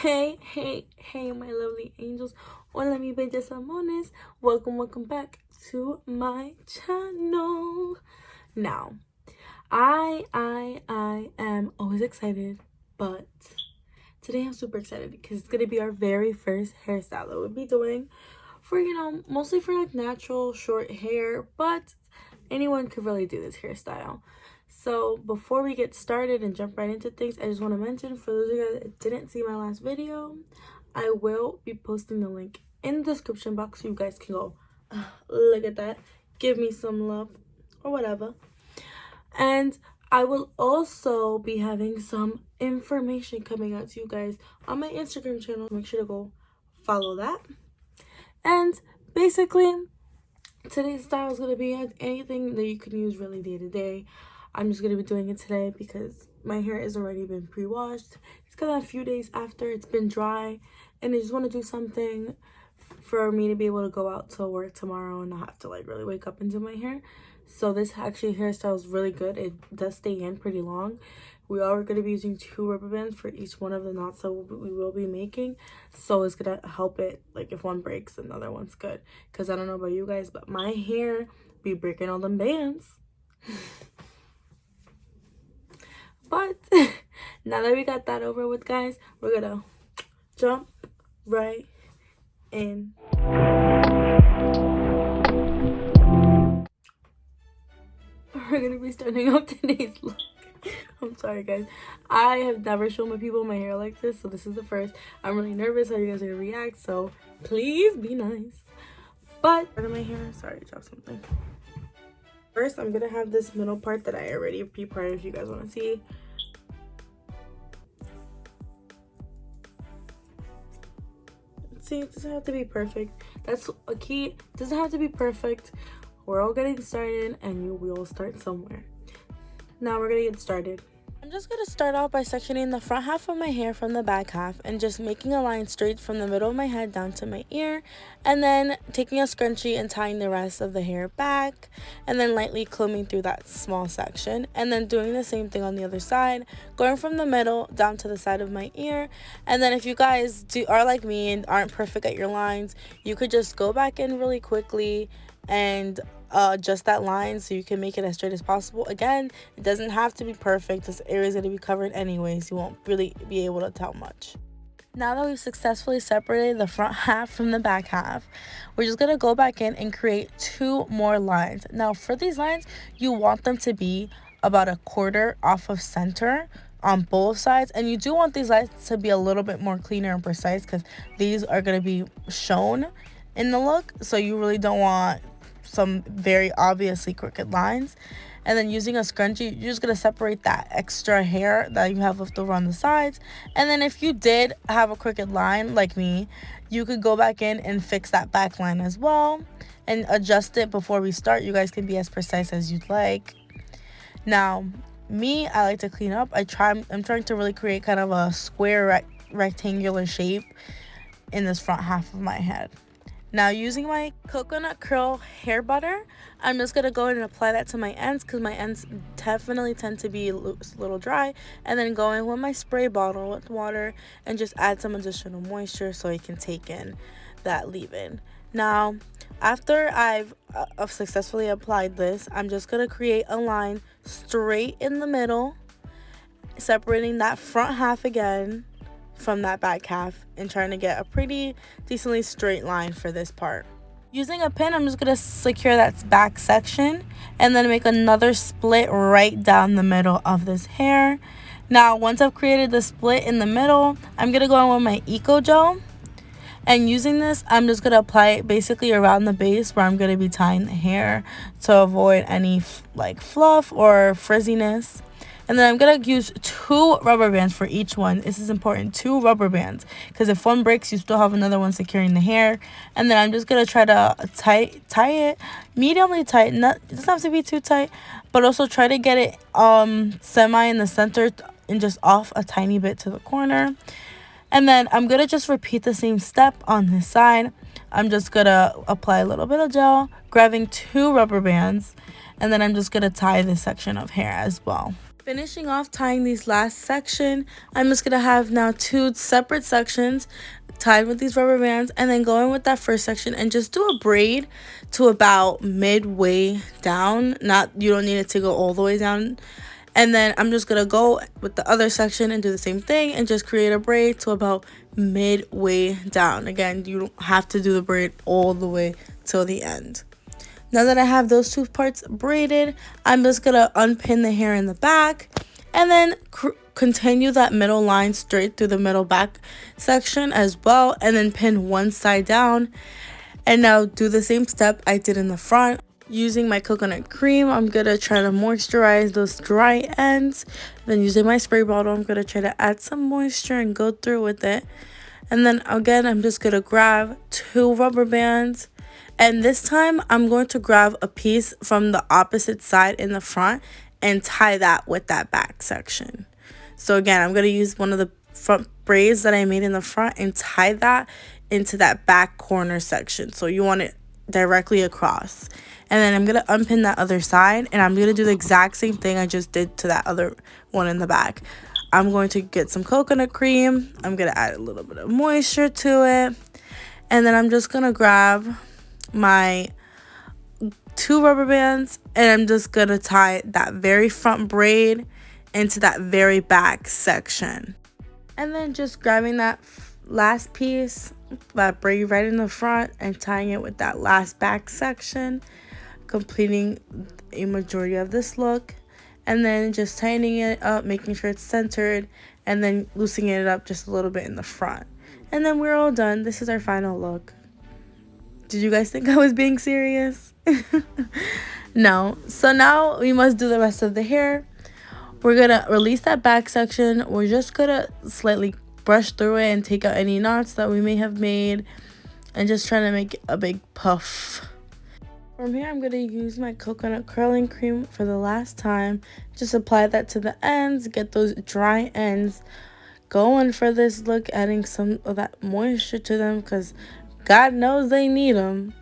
Hey, my lovely angels. Hola, mi bellas amores. Welcome back to my channel. Now, I am always excited, but today I'm super excited because it's gonna be our very first hairstyle that we'll be doing for, mostly for like natural short hair, but anyone could really do this hairstyle. So before we get started and jump right into things, I just want to mention, for those of you guys that didn't see my last video, I will be posting the link in the description box so you guys can go look at that, give me some love or whatever. And I will also be having some information coming out to you guys on my Instagram channel. Make sure to go follow that. And basically, today's style is going to be anything that you can use really day to day. I'm just going to be doing it today because my hair has already been pre-washed. It's got a few days after it's been dry, and I just want to do something for me to be able to go out to work tomorrow and not have to like really wake up and do my hair. So this actually hairstyle is really good. It does stay in pretty long. We are going to be using 2 rubber bands for each one of the knots that we will be making. So it's going to help it, like if one breaks, another one's good. Because I don't know about you guys, but my hair be breaking all them bands. But now that we got that over with, guys, we're gonna jump right in. We're gonna be starting off today's look. I'm sorry, guys. I have never shown my people my hair like this, so this is the first. I'm really nervous how you guys are gonna react, so please be nice. But part of my hair, sorry, I dropped something. First, I'm gonna have this middle part that I already pre-parted if you guys want to see. See, it doesn't have to be perfect. That's a key. It doesn't have to be perfect. We're all getting started, and we all start somewhere. Now we're gonna get started. I'm just going to start off by sectioning the front half of my hair from the back half and just making a line straight from the middle of my head down to my ear, and then taking a scrunchie and tying the rest of the hair back, and then lightly combing through that small section, and then doing the same thing on the other side, going from the middle down to the side of my ear. And then if you guys are like me and aren't perfect at your lines, you could just go back in really quickly and adjust that line so you can make it as straight as possible. Again, it doesn't have to be perfect. This area is going to be covered anyways. You won't really be able to tell much. Now that we've successfully separated the front half from the back half, we're just going to go back in and create 2 more lines. Now for these lines, you want them to be about 1/4 off of center on both sides, and you do want these lines to be a little bit more cleaner and precise because these are going to be shown in the look, so you really don't want some very obviously crooked lines. And then using a scrunchie, you're just going to separate that extra hair that you have left over on the sides. And then if you did have a crooked line like me, you could go back in and fix that back line as well and adjust it before we start. You guys can be as precise as you'd like. Now me, I like to clean up. I'm trying to really create kind of a square rectangular shape in this front half of my head. Now using my coconut curl hair butter, I'm just going to go in and apply that to my ends because my ends definitely tend to be a little dry. And then go in with my spray bottle with water and just add some additional moisture so it can take in that leave-in. Now, after I've successfully applied this, I'm just going to create a line straight in the middle, separating that front half again from that back half and trying to get a pretty decently straight line for this part. Using a pin, I'm just going to secure that back section and then make another split right down the middle of this hair. Now once I've created the split in the middle, I'm going to go in with my 𝐚𝐸𝐿 gel, and using this, I'm just going to apply it basically around the base where I'm going to be tying the hair to avoid any like fluff or frizziness. And then I'm going to use 2 rubber bands for each one. This is important, 2 rubber bands. Because if one breaks, you still have another one securing the hair. And then I'm just going to try to tie it mediumly tight. It doesn't have to be too tight. But also try to get it semi in the center and just off a tiny bit to the corner. And then I'm going to just repeat the same step on this side. I'm just going to apply a little bit of gel, grabbing 2 rubber bands. And then I'm just going to tie this section of hair as well. Finishing off tying these last section, I'm just gonna have now 2 separate sections tied with these rubber bands, and then go in with that first section and just do a braid to about midway down. You don't need it to go all the way down. And then I'm just gonna go with the other section and do the same thing and just create a braid to about midway down. Again, you don't have to do the braid all the way till the end. Now that I have those 2 parts braided, I'm just gonna unpin the hair in the back and then continue that middle line straight through the middle back section as well, and then pin one side down. And now do the same step I did in the front. Using my coconut cream, I'm gonna try to moisturize those dry ends. Then using my spray bottle, I'm gonna try to add some moisture and go through with it. And then again, I'm just gonna grab 2 rubber bands. And this time, I'm going to grab a piece from the opposite side in the front and tie that with that back section. So again, I'm going to use one of the front braids that I made in the front and tie that into that back corner section. So you want it directly across. And then I'm going to unpin that other side, and I'm going to do the exact same thing I just did to that other one in the back. I'm going to get some coconut cream. I'm going to add a little bit of moisture to it. And then I'm just going to grab my 2 rubber bands, and I'm just gonna tie that very front braid into that very back section, and then just grabbing that last piece, that braid right in the front, and tying it with that last back section, completing a majority of this look. And then just tightening it up, making sure it's centered, and then loosening it up just a little bit in the front. And then we're all done. This is our final look. Did you guys think I was being serious? No. So now we must do the rest of the hair. We're going to release that back section. We're just going to slightly brush through it and take out any knots that we may have made, and just trying to make a big puff. From here, I'm going to use my coconut curling cream for the last time. Just apply that to the ends, get those dry ends going for this look, adding some of that moisture to them because God knows they need them.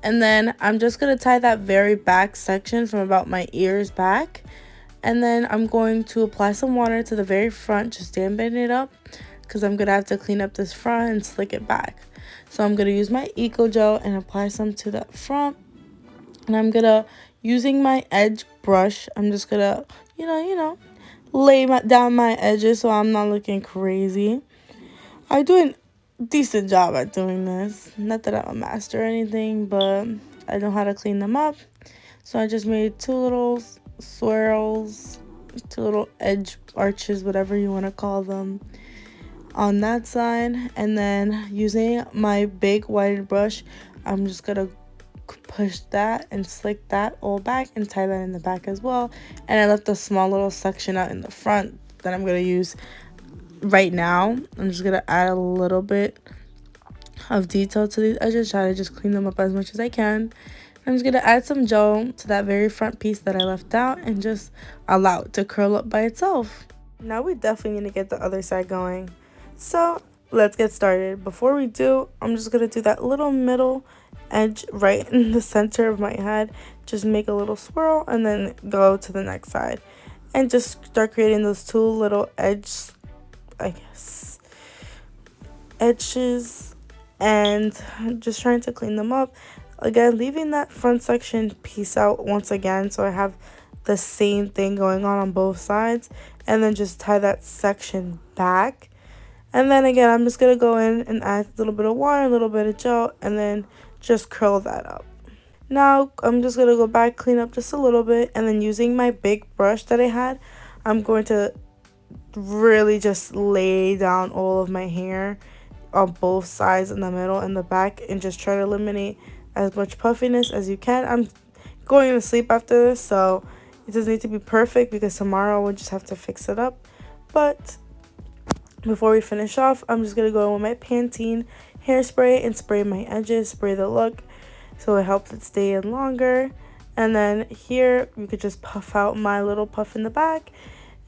And then I'm just going to tie that very back section from about my ears back. And then I'm going to apply some water to the very front, just dampen it up, because I'm going to have to clean up this front and slick it back. So I'm going to use my 𝐴𝐸 gel and apply some to that front. And I'm going to, using my edge brush, I'm just going to, lay down my edges so I'm not looking crazy. I do an decent job at doing this. Not that I'm a master or anything, but I know how to clean them up. So I just made 2 little swirls, 2 little edge arches, whatever you want to call them, on that side. And then using my big wide brush, I'm just gonna push that and slick that all back and tie that in the back as well. And I left a small little section out in the front that I'm gonna use right now. I'm just gonna add a little bit of detail to these edges, try to just clean them up as much as I can. I'm just gonna add some gel to that very front piece that I left out and just allow it to curl up by itself. Now we definitely need to get the other side going, so let's get started. Before we do, I'm just gonna do that little middle edge right in the center of my head, just make a little swirl and then go to the next side and just start creating those 2 little edges, and just trying to clean them up. Again, leaving that front section piece out once again, so I have the same thing going on both sides, and then just tie that section back. And then again, I'm just gonna go in and add a little bit of water, a little bit of gel, and then just curl that up. Now I'm just gonna go back, clean up just a little bit, and then using my big brush that I had, I'm going to really just lay down all of my hair on both sides, in the middle and the back, and just try to eliminate as much puffiness as you can. I'm going to sleep after this, so it doesn't need to be perfect because tomorrow we'll just have to fix it up. But before we finish off, I'm just gonna go in with my Pantene hairspray and spray my edges, spray the look so it helps it stay in longer. And then here you could just puff out my little puff in the back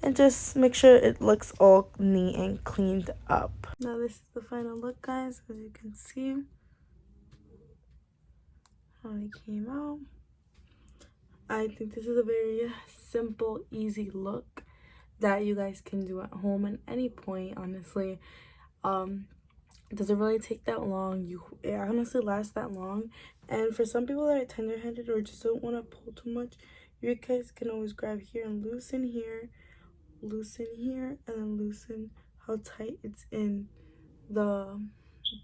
and just make sure it looks all neat and cleaned up. Now this is the final look, guys, as you can see how it came out. I think this is a very simple, easy look. that you guys can do at home at any point, honestly. It doesn't really take that long. It honestly lasts that long. And for some people that are tender-headed or just don't want to pull too much, you guys can always grab here and loosen here, and then loosen how tight it's in the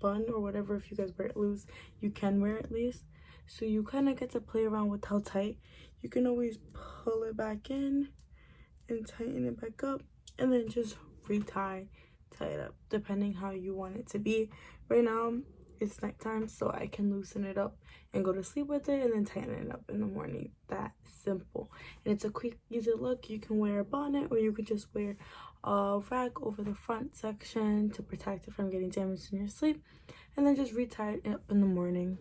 bun or whatever. If you guys wear it loose, you can wear it at least, so you kind of get to play around with how tight. You can always pull it back in and tighten it back up, and then just tie it up depending how you want it to be. Right now it's nighttime, so I can loosen it up and go to sleep with it and then tighten it up in the morning. That simple. And it's a quick, easy look. You can wear a bonnet, or you could just wear a rag over the front section to protect it from getting damaged in your sleep, and then just retie it up in the morning.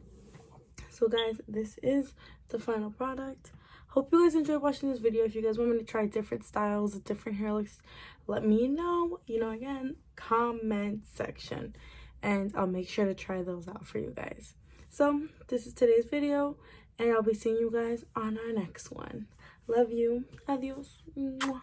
So guys, this is the final product. Hope you guys enjoyed watching this video. If you guys want me to try different styles, different hair looks, let me know. You know, again, comment section, and I'll make sure to try those out for you guys. So this is today's video, and I'll be seeing you guys on our next one. Love you. Adios. Mwah.